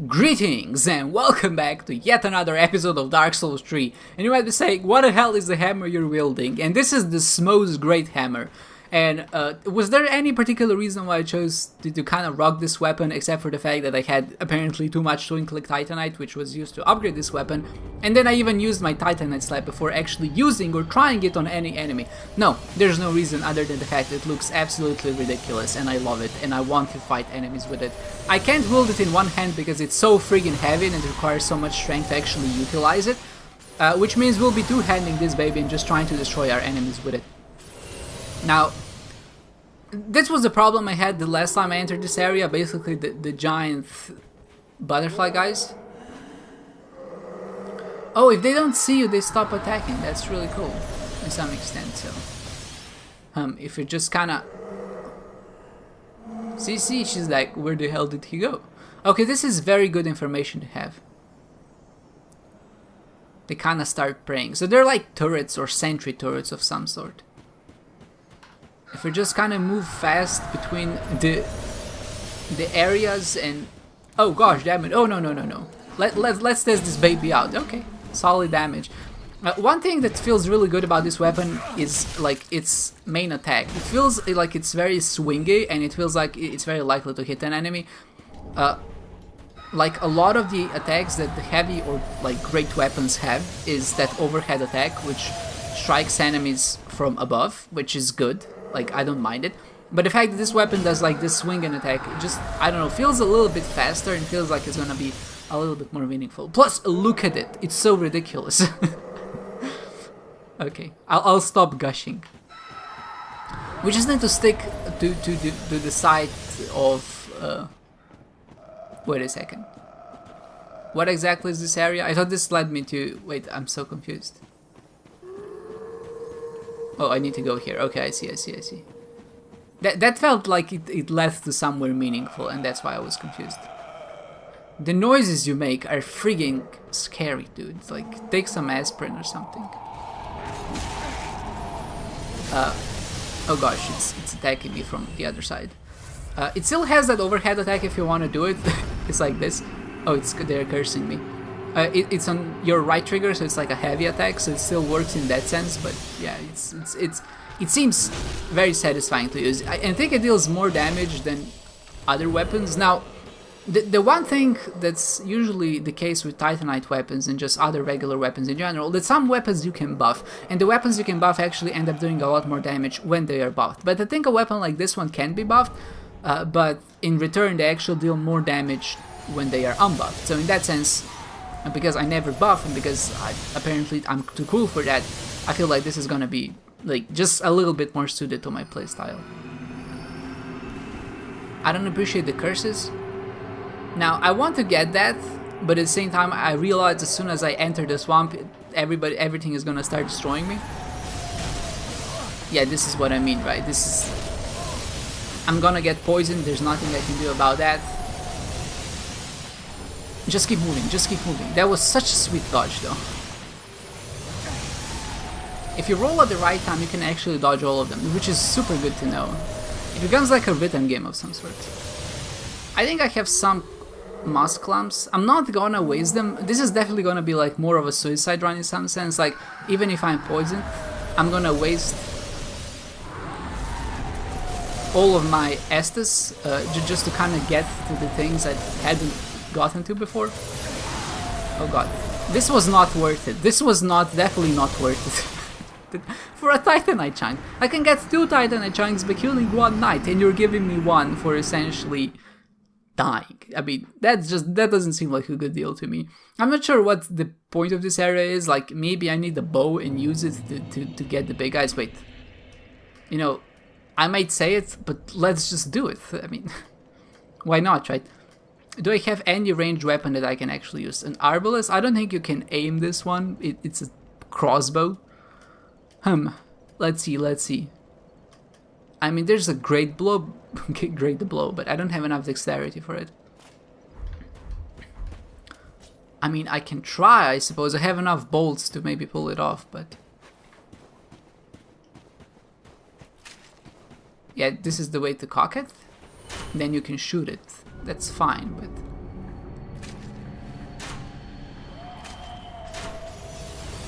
Greetings and welcome back to yet another episode of Dark Souls 3. And you might be saying, what the hell is the hammer you're wielding? And this is the Smo's Great Hammer. And was there any particular reason why I chose to kind of rock this weapon, except for the fact that I had apparently too much twin-click Titanite, which was used to upgrade this weapon, and then I even used my Titanite slab before actually using or trying it on any enemy? No, there's no reason other than the fact that it looks absolutely ridiculous, and I love it, and I want to fight enemies with it. I can't wield it in one hand because it's so friggin' heavy and it requires so much strength to actually utilize it, which means we'll be two-handing this baby and just trying to destroy our enemies with it. Now, this was the problem I had the last time I entered this area, basically the giant butterfly guys. Oh, if they don't see you, they stop attacking. That's really cool, to some extent, so... if you just kinda... See, she's like, where the hell did he go? Okay, this is very good information to have. They kinda start praying. So they're like turrets or sentry turrets of some sort. If we just kind of move fast between the areas and... Oh gosh, damn it. Oh, no. Let's test this baby out. Okay, solid damage. One thing that feels really good about this weapon is like its main attack. It feels like it's very swingy and it feels like it's very likely to hit an enemy. Like a lot of the attacks that the heavy or like great weapons have is that overhead attack, which strikes enemies from above, which is good. Like, I don't mind it. But the fact that this weapon does like this swing and attack, it just, I don't know, feels a little bit faster and feels like it's gonna be a little bit more meaningful. Plus, look at it. It's so ridiculous. Okay, I'll stop gushing. We just need to stick to the side of... Wait a second. What exactly is this area? I thought this led me to... Wait, I'm so confused. Oh, I need to go here. Okay, I see. That felt like it led to somewhere meaningful, and that's why I was confused. The noises you make are frigging scary, dude. Like, take some aspirin or something. Oh gosh, it's attacking me from the other side. It still has that overhead attack if you want to do it. It's like this. Oh, they're cursing me. It's on your right trigger, so it's like a heavy attack, so it still works in that sense, but yeah, it seems very satisfying to use. I think it deals more damage than other weapons. Now, the one thing that's usually the case with Titanite weapons and just other regular weapons in general, that some weapons you can buff, and the weapons you can buff actually end up doing a lot more damage when they are buffed. But I think a weapon like this one can be buffed, but in return they actually deal more damage when they are unbuffed. So in that sense, and because I never buff and because apparently I'm too cool for that, I feel like this is gonna be like just a little bit more suited to my playstyle. I don't appreciate the curses. Now I want to get that, but at the same time I realize as soon as I enter the swamp, everything is gonna start destroying me. Yeah, this is what I mean, right? This is... I'm gonna get poisoned, there's nothing I can do about that. Just keep moving, just keep moving. That was such a sweet dodge though. If you roll at the right time, you can actually dodge all of them, which is super good to know. It becomes like a rhythm game of some sort. I think I have some moss clumps. I'm not gonna waste them. This is definitely gonna be like more of a suicide run in some sense. Like, even if I'm poisoned, I'm gonna waste all of my Estus just to kind of get to the things I hadn't gotten to before. Oh god, this was not worth it. This was definitely not worth it. For a Titanite chunk, I can get 2 Titanite chunks by killing one knight, and you're giving me one for essentially dying. I mean, that doesn't seem like a good deal to me. I'm not sure what the point of this area is. Like, maybe I need a bow and use it to get the big guys. Wait, you know, I might say it, but let's just do it. I mean, why not, right? Do I have any ranged weapon that I can actually use? An arbalest? I don't think you can aim this one. It's a crossbow. Let's see. I mean, there's a great blow, but I don't have enough dexterity for it. I mean, I can try, I suppose. I have enough bolts to maybe pull it off, but... Yeah, this is the way to cock it. Then you can shoot it. That's fine, but...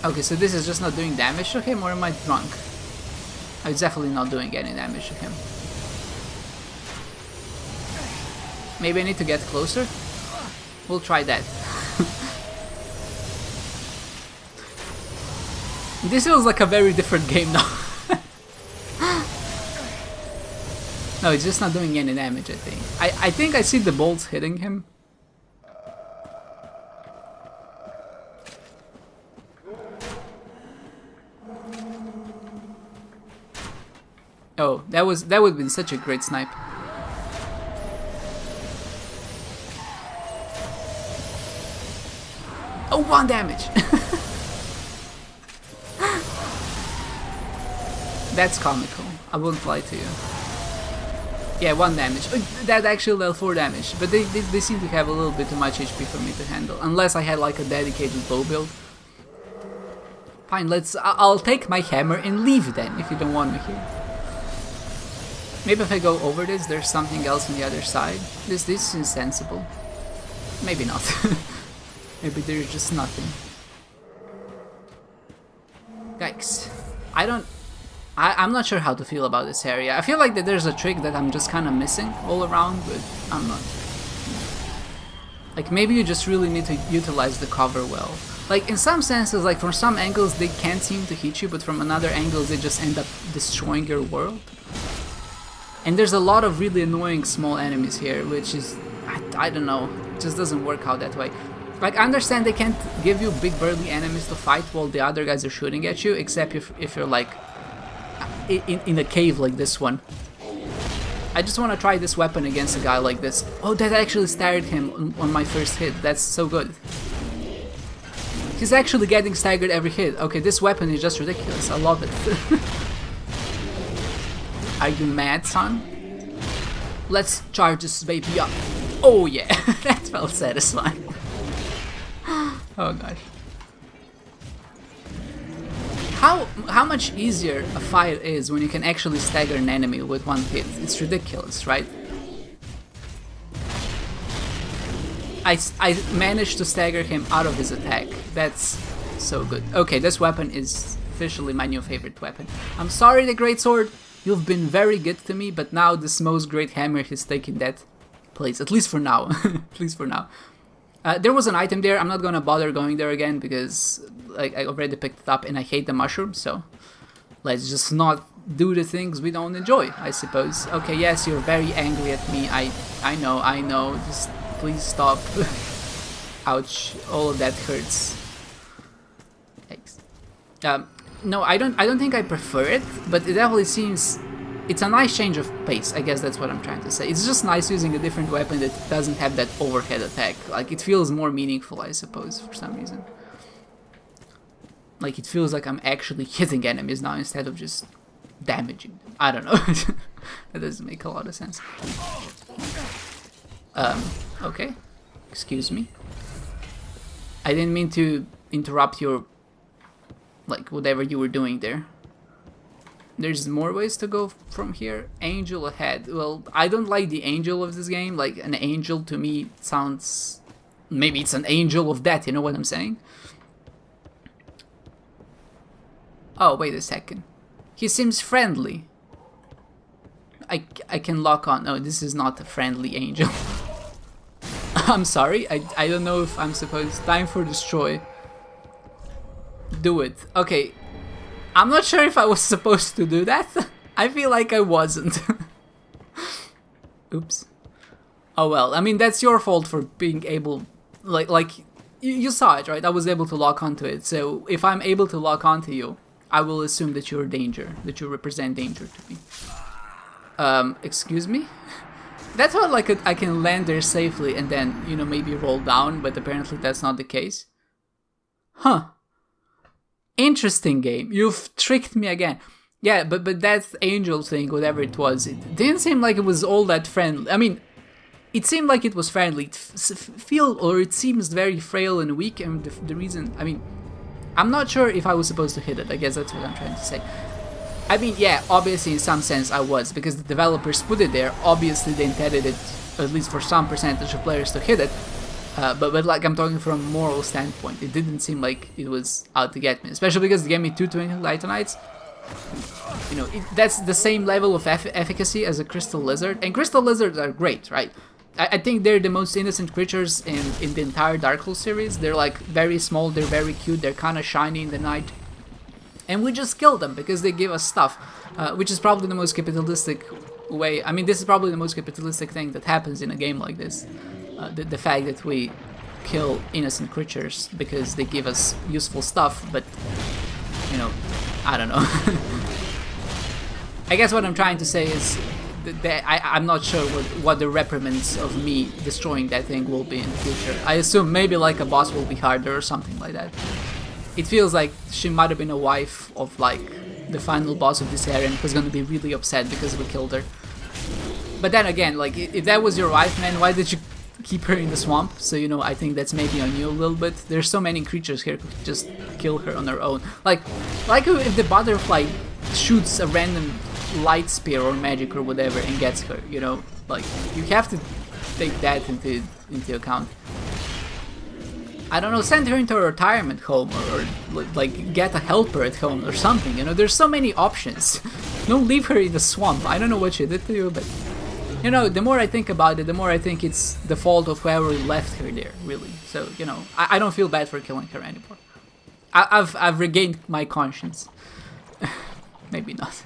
Okay, so this is just not doing damage to him, or am I drunk? Oh, it's definitely not doing any damage to him. Maybe I need to get closer? We'll try that. This feels like a very different game now. No, it's just not doing any damage, I think. I think I see the bolts hitting him. Oh, that would have been such a great snipe. Oh, 1 damage! That's comical, I won't lie to you. Yeah, 1 damage. That actually dealt 4 damage, but they seem to have a little bit too much HP for me to handle, unless I had like a dedicated bow build. Fine, I'll take my hammer and leave then, if you don't want me here. Maybe if I go over this, there's something else on the other side. This is sensible. Maybe not. Maybe there's just nothing. Yikes. I'm not sure how to feel about this area. I feel like that there's a trick that I'm just kind of missing all around, but I'm not. Like, maybe you just really need to utilize the cover well. Like, in some senses, like, from some angles they can't seem to hit you, but from another angles they just end up destroying your world. And there's a lot of really annoying small enemies here, which is, I don't know, it just doesn't work out that way. Like, I understand they can't give you big burly enemies to fight while the other guys are shooting at you, except if you're like in a cave like this one. I just want to try this weapon against a guy like this. Oh, that actually staggered him on my first hit. That's so good. He's actually getting staggered every hit. Okay, this weapon is just ridiculous. I love it. Are you mad, son? Let's charge this baby up. Oh yeah, that felt satisfying. Oh gosh. How much easier a fight is when you can actually stagger an enemy with 1 hit. It's ridiculous, right? I managed to stagger him out of his attack. That's so good. Okay, this weapon is officially my new favorite weapon. I'm sorry, the Great Sword. You've been very good to me, but now this most great hammer has taken that place. At least for now. At least for now. There was an item there. I'm not gonna bother going there again because like I already picked it up and I hate the mushroom, so let's just not do the things we don't enjoy, I suppose. Okay, yes, you're very angry at me. I know. Just please stop. Ouch, all of that hurts. Thanks. No, I don't think I prefer it, but it definitely seems it's a nice change of pace. I guess that's what I'm trying to say. It's just nice using a different weapon that doesn't have that overhead attack. Like, it feels more meaningful, I suppose, for some reason. Like, it feels like I'm actually hitting enemies now instead of just damaging them. I don't know. That doesn't make a lot of sense. Okay. Excuse me. I didn't mean to interrupt your, like, whatever you were doing there. There's more ways to go from here. Angel ahead. Well, I don't like the angel of this game. Like, an angel to me sounds... Maybe it's an angel of death, you know what I'm saying? Oh, wait a second. He seems friendly. I can lock on... No, this is not a friendly angel. I'm sorry. I don't know if I'm supposed... Time for destroy. Do it. Okay. I'm not sure if I was supposed to do that. I feel like I wasn't. Oops. Oh well, I mean, that's your fault for being able... Like you saw it, right? I was able to lock onto it. So if I'm able to lock onto you, I will assume that you're danger. That you represent danger to me. Excuse me? That's what, like, I can land there safely and then, you know, maybe roll down, but apparently that's not the case. Huh. Interesting game. You've tricked me again. Yeah, but that angel thing, whatever it was, it didn't seem like it was all that friendly. I mean, it seemed like it was friendly. It seems very frail and weak, and the reason... I mean, I'm not sure if I was supposed to hit it. I guess that's what I'm trying to say. I mean, yeah, obviously in some sense I was, because the developers put it there. Obviously they intended it, at least for some percentage of players, to hit it. But like I'm talking from a moral standpoint, it didn't seem like it was out to get me, especially because it gave me 220 Lightonites. You know, that's the same level of efficacy as a Crystal Lizard, and Crystal Lizards are great, right? I think they're the most innocent creatures in the entire Dark Souls series. They're like very small, they're very cute, they're kind of shiny in the night. And we just kill them because they give us stuff, which is probably the most capitalistic way. I mean, this is probably the most capitalistic thing that happens in a game like this. The fact that we kill innocent creatures because they give us useful stuff, but, you know, I don't know. I guess what I'm trying to say is that I'm not sure what the reprimands of me destroying that thing will be in the future. I assume maybe like a boss will be harder or something like that. It feels like she might have been a wife of like the final boss of this area and was gonna be really upset because we killed her. But then again, like if that was your wife, man, why did you keep her in the swamp? So, you know, I think that's maybe on you a little bit. There's so many creatures here who could just kill her on their own. Like if the butterfly shoots a random light spear or magic or whatever and gets her, you know, like you have to take that into account. I don't know, send her into a retirement home or like get a helper at home or something, you know, there's so many options. Don't leave her in the swamp. I don't know what she did to you, but you know, the more I think about it, the more I think it's the fault of whoever left her there, really. So, you know, I don't feel bad for killing her anymore. I've regained my conscience. Maybe not.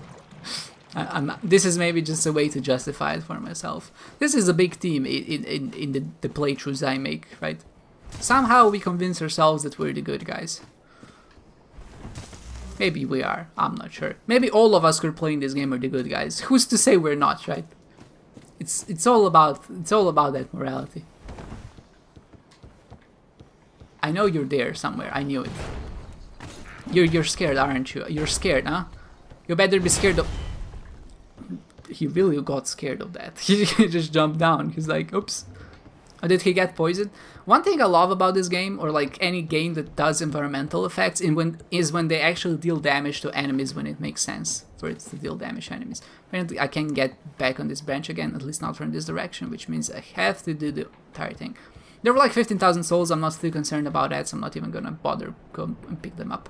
This is maybe just a way to justify it for myself. This is a big theme in the playthroughs I make, right? Somehow we convince ourselves that we're the good guys. Maybe we are, I'm not sure. Maybe all of us who are playing this game are the good guys. Who's to say we're not, right? It's all about that morality. I know you're there somewhere. I knew it. You're scared, aren't you? You're scared, huh? You better be scared of... He really got scared of that. He just jumped down. He's like, oops. Or did he get poisoned? One thing I love about this game, or like any game that does environmental effects, is when they actually deal damage to enemies when it makes sense for it to deal damage to enemies. Apparently I can't get back on this branch again, at least not from this direction, which means I have to do the entire thing. There were like 15,000 souls, I'm not too concerned about that, so I'm not even gonna bother go and pick them up.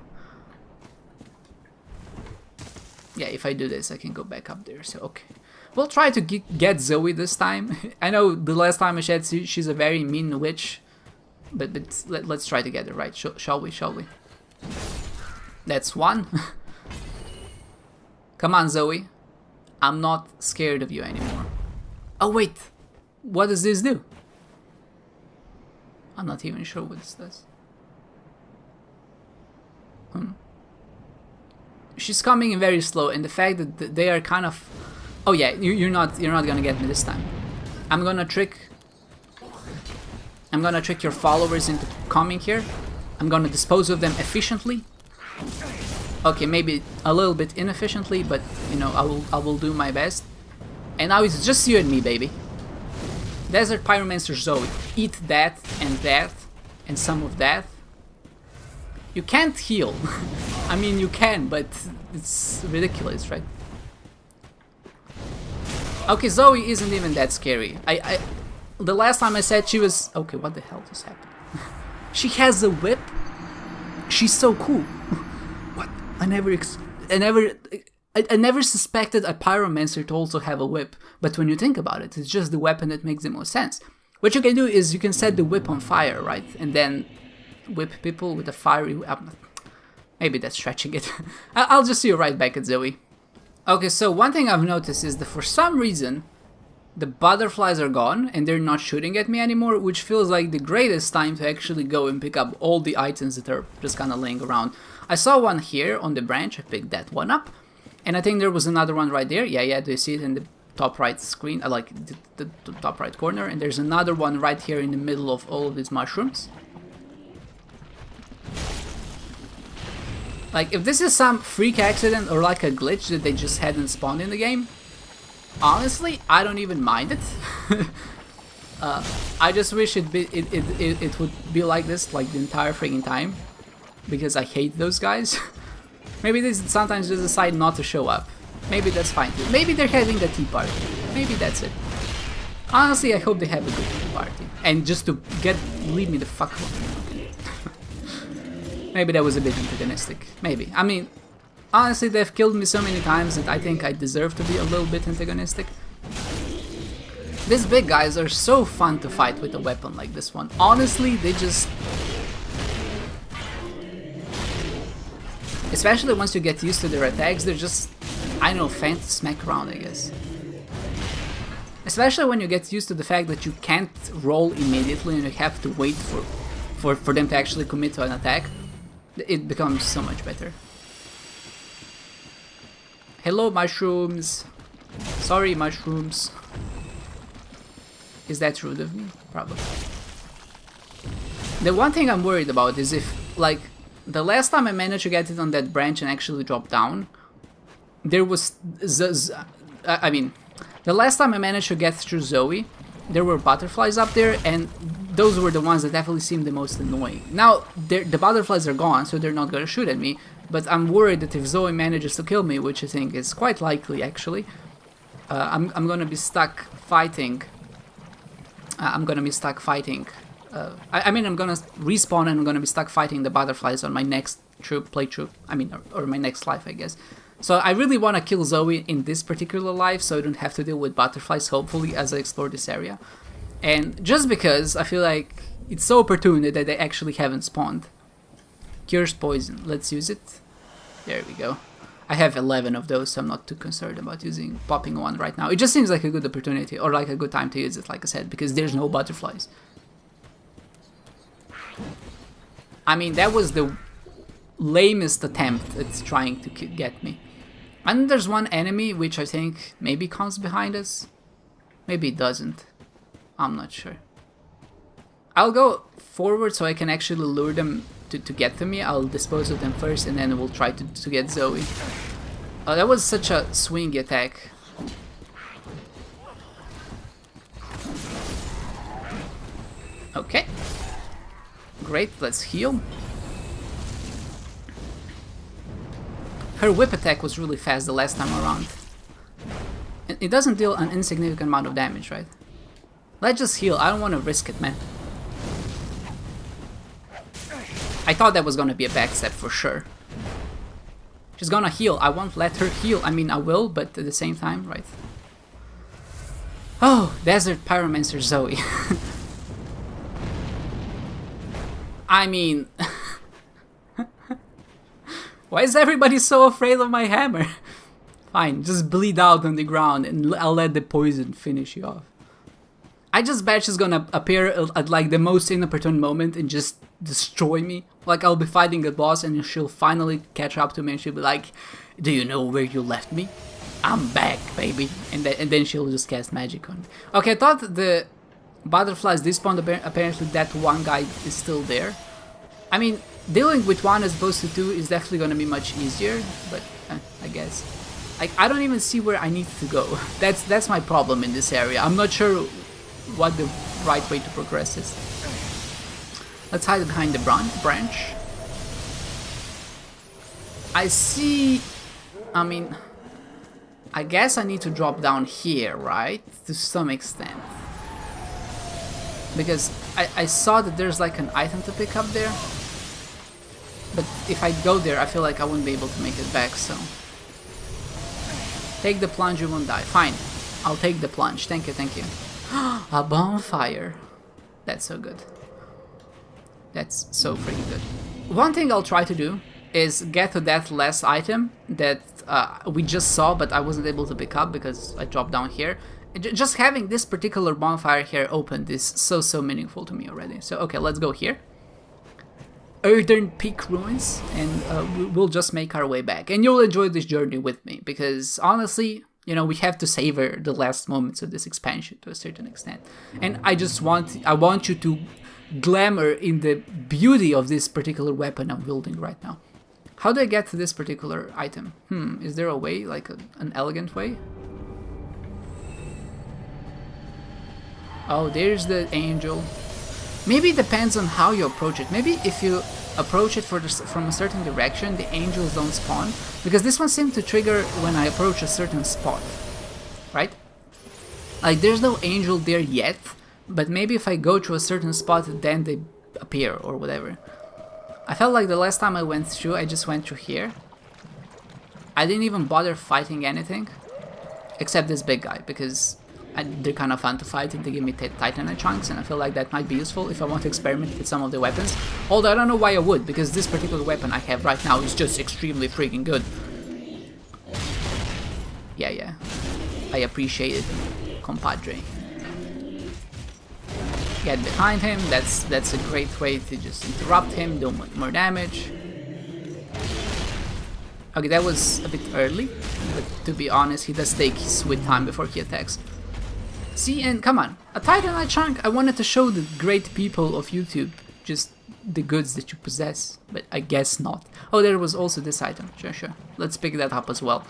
Yeah, if I do this, I can go back up there, so okay. We'll try to get Zoe this time. I know the last time I said she's a very mean witch, but let's try to get her right, shall we? That's one. Come on, Zoe. I'm not scared of you anymore. Oh wait, what does this do? I'm not even sure what this does. She's coming in very slow, and the fact that they are kind of... Oh yeah, you're not gonna get me this time. I'm gonna trick your followers into coming here. I'm gonna dispose of them efficiently. Okay, maybe a little bit inefficiently, but you know, I will do my best. And now it's just you and me, baby. Desert Pyromancer Zoe. Eat that and some of that. You can't heal. I mean, you can, but it's ridiculous, right? Okay, Zoe isn't even that scary. The last time I said she was... Okay, what the hell just happened? She has a whip? She's so cool. What? I never suspected a pyromancer to also have a whip. But when you think about it, it's just the weapon that makes the most sense. What you can do is you can set the whip on fire, right? And then whip people with a fiery whip. Maybe that's stretching it. I'll just see you right back at Zoe. Okay, so one thing I've noticed is that for some reason the butterflies are gone and they're not shooting at me anymore, which feels like the greatest time to actually go and pick up all the items that are just kind of laying around. I saw one here on the branch, I picked that one up, and I think there was another one right there. Yeah, do you see it in the top right screen? I like the top right corner, and there's another one right here in the middle of all of these mushrooms. Like, if this is some freak accident or like a glitch that they just hadn't spawned in the game, honestly, I don't even mind it. I just wish it would be like this like the entire freaking time, because I hate those guys. Maybe they sometimes just decide not to show up. Maybe that's fine too. Maybe they're having a tea party. Maybe that's it. Honestly, I hope they have a good tea party. and just to leave me the fuck alone. Maybe that was a bit antagonistic. Maybe. I mean, honestly, they've killed me so many times that I think I deserve to be a little bit antagonistic. These big guys are so fun to fight with a weapon like this one. Honestly, they just... Especially once you get used to their attacks, they're just, I don't know, fun to smack around, I guess. Especially when you get used to the fact that you can't roll immediately and you have to wait for them to actually commit to an attack. It becomes so much better. Hello, mushrooms. Sorry, mushrooms. Is that rude of me? Probably. The one thing I'm worried about is if, like, the last time I managed to get it on that branch and actually drop down, there was... I mean, the last time I managed to get through Zoe, there were butterflies up there, and those were the ones that definitely seemed the most annoying. Now, the butterflies are gone, so they're not gonna shoot at me, but I'm worried that if Zoe manages to kill me, which I think is quite likely, actually, I'm gonna be stuck fighting. I mean, I'm gonna respawn and I'm gonna be stuck fighting the butterflies on my next playthrough. I mean, or my next life, I guess. So I really want to kill Zoe in this particular life, so I don't have to deal with butterflies, hopefully, as I explore this area. And just because I feel like it's so opportune that they actually haven't spawned. Cures poison. Let's use it. There we go. I have 11 of those, so I'm not too concerned about popping one right now. It just seems like a good opportunity, or like a good time to use it, like I said, because there's no butterflies. I mean, that was the lamest attempt at trying to get me. And there's one enemy which I think maybe comes behind us. Maybe it doesn't. I'm not sure. I'll go forward so I can actually lure them to get to me. I'll dispose of them first and then we'll try to get Zoe. Oh, that was such a swingy attack. Okay. Great, let's heal. Her whip attack was really fast the last time around. It doesn't deal an insignificant amount of damage, right? Let's just heal, I don't want to risk it, man. I thought that was gonna be a backstep for sure. She's gonna heal, I won't let her heal. I mean, I will, but at the same time, right? Oh, Desert Pyromancer Zoe. I mean... Why is everybody so afraid of my hammer? Fine, just bleed out on the ground and I'll let the poison finish you off. I just bet she's gonna appear at like the most inopportune moment and just destroy me. Like I'll be fighting a boss and she'll finally catch up to me and she'll be like, do you know where you left me? I'm back, baby. And then she'll just cast magic on me. Okay, I thought the butterflies despawned, apparently that one guy is still there. I mean, dealing with one as opposed to two is definitely gonna be much easier, but I guess. Like, I don't even see where I need to go. That's my problem in this area. I'm not sure what the right way to progress is. Let's hide behind the branch. I see... I mean... I guess I need to drop down here, right? To some extent. Because I saw that there's like an item to pick up there. But if I go there, I feel like I won't be able to make it back, so... Take the plunge, you won't die. Fine. I'll take the plunge. Thank you, thank you. A bonfire. That's so good. That's so freaking good. One thing I'll try to do is get to that last item that we just saw, but I wasn't able to pick up because I dropped down here. Just having this particular bonfire here opened is so meaningful to me already. So, okay, let's go here. Earthen Peak Ruins, and we'll just make our way back. And you'll enjoy this journey with me, because honestly, you know, we have to savor the last moments of this expansion to a certain extent. And I want you to glamour in the beauty of this particular weapon I'm wielding right now. How do I get to this particular item? Is there a way, like an elegant way? Oh, there's the angel. Maybe it depends on how you approach it. Maybe if you approach it from a certain direction, the angels don't spawn. Because this one seemed to trigger when I approach a certain spot. Right? Like, there's no angel there yet, but maybe if I go to a certain spot, then they appear or whatever. I felt like the last time I went through, I just went through here. I didn't even bother fighting anything, except this big guy, because they're kind of fun to fight and they give me titanite chunks, and I feel like that might be useful if I want to experiment with some of the weapons. Although I don't know why I would, because this particular weapon I have right now is just extremely freaking good. Yeah. I appreciate it, compadre. Get behind him, that's a great way to just interrupt him, do more damage. Okay, that was a bit early, but to be honest, he does take his sweet time before he attacks. See, and come on, a titanite chunk, I wanted to show the great people of YouTube just the goods that you possess, but I guess not. Oh, there was also this item, sure. Let's pick that up as well.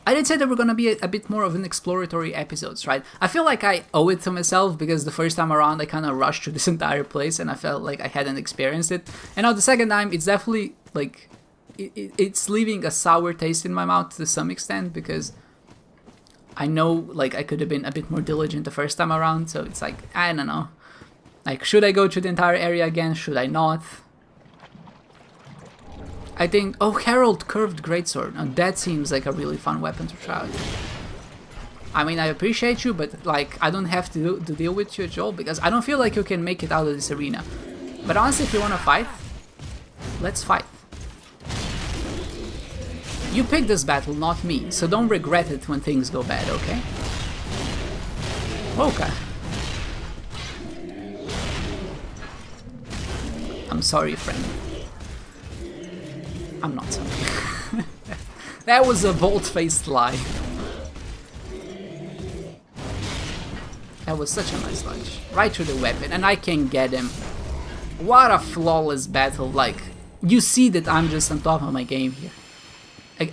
I did say there were gonna be a bit more of an exploratory episodes, right? I feel like I owe it to myself because the first time around I kind of rushed through this entire place and I felt like I hadn't experienced it. And now the second time it's definitely like, it's leaving a sour taste in my mouth to some extent because I know like I could have been a bit more diligent the first time around, so it's like, I don't know. Like, should I go to the entire area again? Should I not? I think, oh, Herald Curved Greatsword. Now that seems like a really fun weapon to try out. I mean, I appreciate you, but like, I don't have to deal with you, Joel, because I don't feel like you can make it out of this arena. But honestly, if you want to fight, let's fight. You picked this battle, not me, so don't regret it when things go bad, okay? Okay. I'm sorry, friend. I'm not sorry. That was a bold-faced lie. That was such a nice dodge. Right through the weapon, and I can get him. What a flawless battle. Like, you see that I'm just on top of my game here.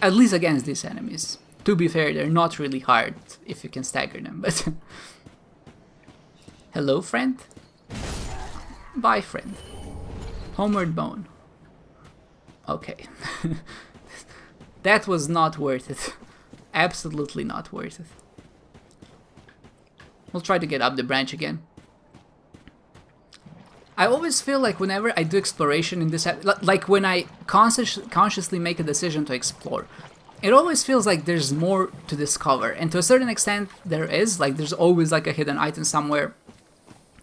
At least against these enemies. To be fair, they're not really hard if you can stagger them, but... Hello, friend? Bye, friend. Homeward Bone. Okay. That was not worth it. Absolutely not worth it. We'll try to get up the branch again. I always feel like whenever I do exploration in this, like when I consciously make a decision to explore, it always feels like there's more to discover. And to a certain extent, there is. Like, there's always like a hidden item somewhere.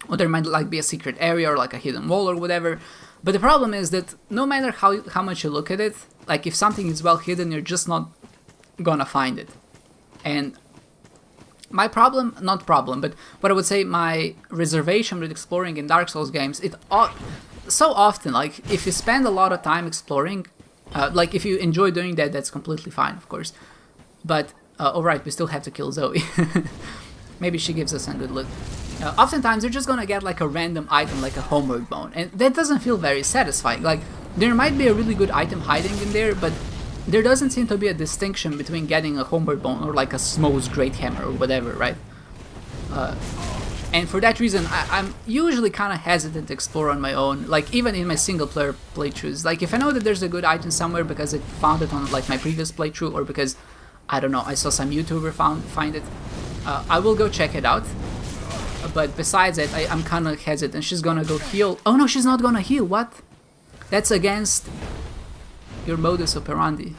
Or there might like be a secret area or like a hidden wall or whatever. But the problem is that no matter how much you look at it, like if something is well hidden, you're just not gonna find it. And my problem, not problem, but what I would say my reservation with exploring in Dark Souls games, it so often, like if you spend a lot of time exploring, like if you enjoy doing that, that's completely fine, of course. But, alright, we still have to kill Zoe. Maybe she gives us a good look. Oftentimes you're just gonna get like a random item like a Homeward Bone, and that doesn't feel very satisfying. Like, there might be a really good item hiding in there, but there doesn't seem to be a distinction between getting a Homeward Bone or like a Smo's Great Hammer or whatever, right? And for that reason, I'm usually kind of hesitant to explore on my own, like even in my single player playthroughs. Like if I know that there's a good item somewhere because I found it on like my previous playthrough, or because, I don't know, I saw some YouTuber find it, I will go check it out. But besides that, I'm kind of hesitant. She's gonna go heal. Oh no, she's not gonna heal. What? That's against your modus operandi.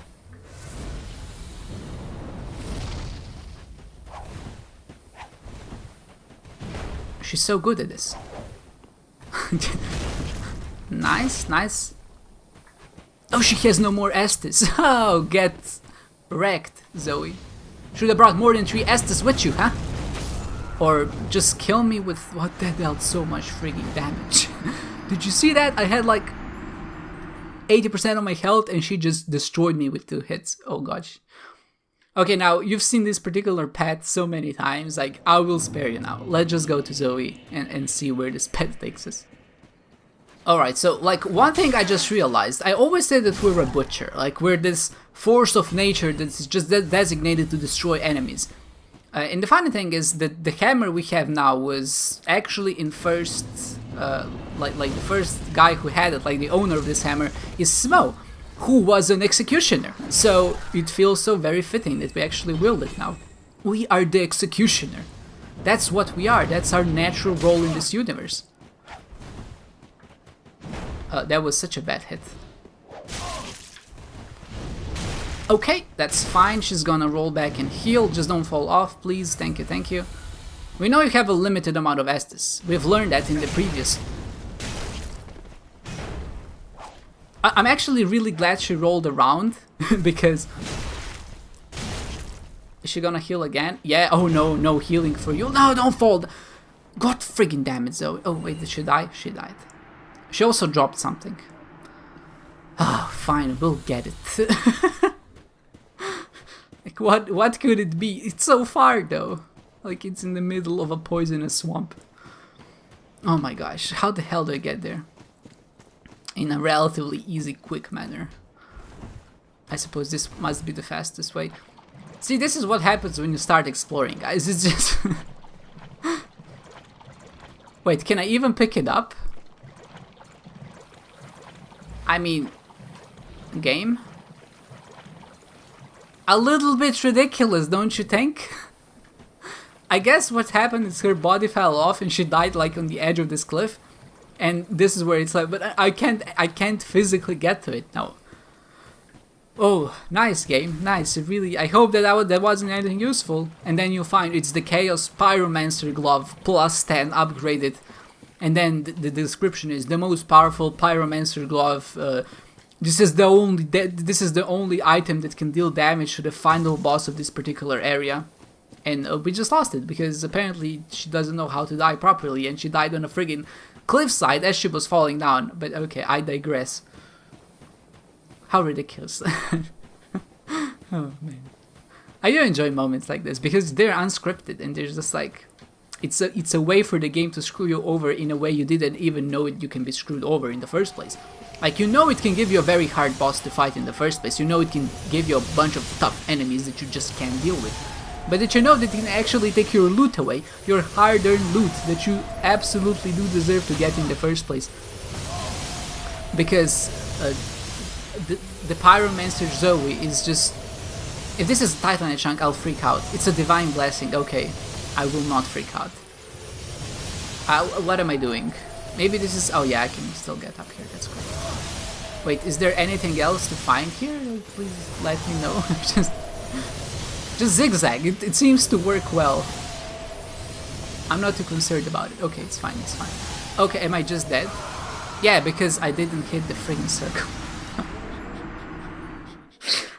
She's so good at this. Nice. Oh, she has no more Estus. Oh, get wrecked, Zoe. Should have brought more than 3 Estus with you, huh? Or just kill me with what that dealt so much frigging damage. Did you see that? I had like 80% of my health and she just destroyed me with 2 hits. Oh gosh. Okay, now you've seen this particular pet so many times, like I will spare you now. Let's just go to Zoe and see where this pet takes us. Alright, so like one thing I just realized, I always say that we're a butcher, like we're this force of nature that's just designated to destroy enemies. And the funny thing is that the hammer we have now was actually in first, like the first guy who had it, like the owner of this hammer, is Smo, who was an executioner. So it feels so very fitting that we actually wield it now. We are the executioner. That's what we are. That's our natural role in this universe. That was such a bad hit. Okay, that's fine. She's gonna roll back and heal. Just don't fall off, please. Thank you, thank you. We know you have a limited amount of Estus. We've learned that in the previous. I'm actually really glad she rolled around because... Is she gonna heal again? Yeah, oh no, no healing for you. No, don't fall. God friggin' damn it, Zoe. Oh wait, did she die? She died. She also dropped something. Oh, fine, we'll get it. Like, what could it be? It's so far though. Like, it's in the middle of a poisonous swamp. Oh my gosh, how the hell do I get there? In a relatively easy, quick manner. I suppose this must be the fastest way. See, this is what happens when you start exploring, guys. It's just... Wait, can I even pick it up? I mean... Game? A little bit ridiculous, don't you think? I guess what happened is her body fell off and she died like on the edge of this cliff. And this is where it's like, but I can't physically get to it now. Oh, nice game, nice. Really, I hope that wasn't anything useful. And then you'll find it's the Chaos Pyromancer Glove plus 10 upgraded. And then the description is the most powerful Pyromancer Glove. This is the only item that can deal damage to the final boss of this particular area. And we just lost it because apparently she doesn't know how to die properly, and she died on a friggin' cliffside as she was falling down. But okay, I digress. How ridiculous. Oh man. I do enjoy moments like this because they're unscripted and they're just like, it's a way for the game to screw you over in a way you didn't even know you can be screwed over in the first place. Like, you know it can give you a very hard boss to fight in the first place. You know it can give you a bunch of tough enemies that you just can't deal with. But did you know that it can actually take your loot away? Your hard-earned loot that you absolutely do deserve to get in the first place. Because the Pyromancer Zoe is just... If this is a Titanite chunk, I'll freak out. It's a divine blessing. Okay, I will not freak out. What am I doing? Maybe this is... Oh yeah, I can still get up here. That's great. Wait, is there anything else to find here? Please let me know. Just zigzag. It seems to work well. I'm not too concerned about it. Okay, it's fine, it's fine. Okay, am I just dead? Yeah, because I didn't hit the friggin' circle.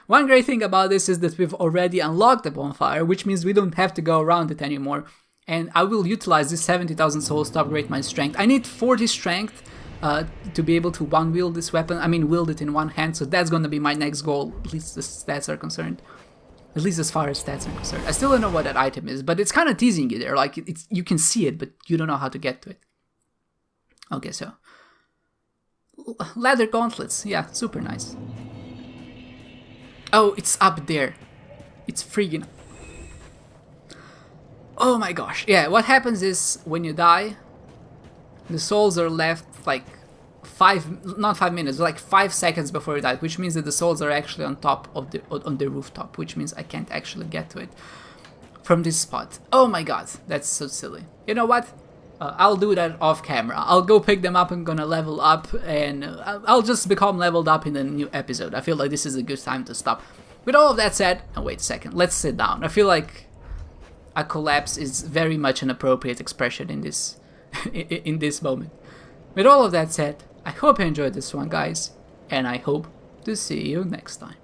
One great thing about this is that we've already unlocked the bonfire, which means we don't have to go around it anymore. And I will utilize this 70,000 souls to upgrade my strength. I need 40 strength to be able to one-wield this weapon. I mean, wield it in one hand, so that's gonna be my next goal, at least as stats are concerned. At least as far as stats are concerned. I still don't know what that item is, but it's kind of teasing you there. Like, you can see it, but you don't know how to get to it. Okay, so... Leather gauntlets. Yeah, super nice. Oh, it's up there. It's friggin'... Oh my gosh. Yeah, what happens is, when you die, the souls are left, like, not 5 minutes, like 5 seconds before you die, which means that the souls are actually on top of on the rooftop, which means I can't actually get to it from this spot. Oh my god, that's so silly. You know what? I'll do that off camera. I'll go pick them up. I'm gonna level up, and I'll just become leveled up in the new episode. I feel like this is a good time to stop. With all of that said, oh wait a second, let's sit down. I feel like a collapse is very much an appropriate expression in this in this moment. With all of that said, I hope you enjoyed this one, guys, and I hope to see you next time.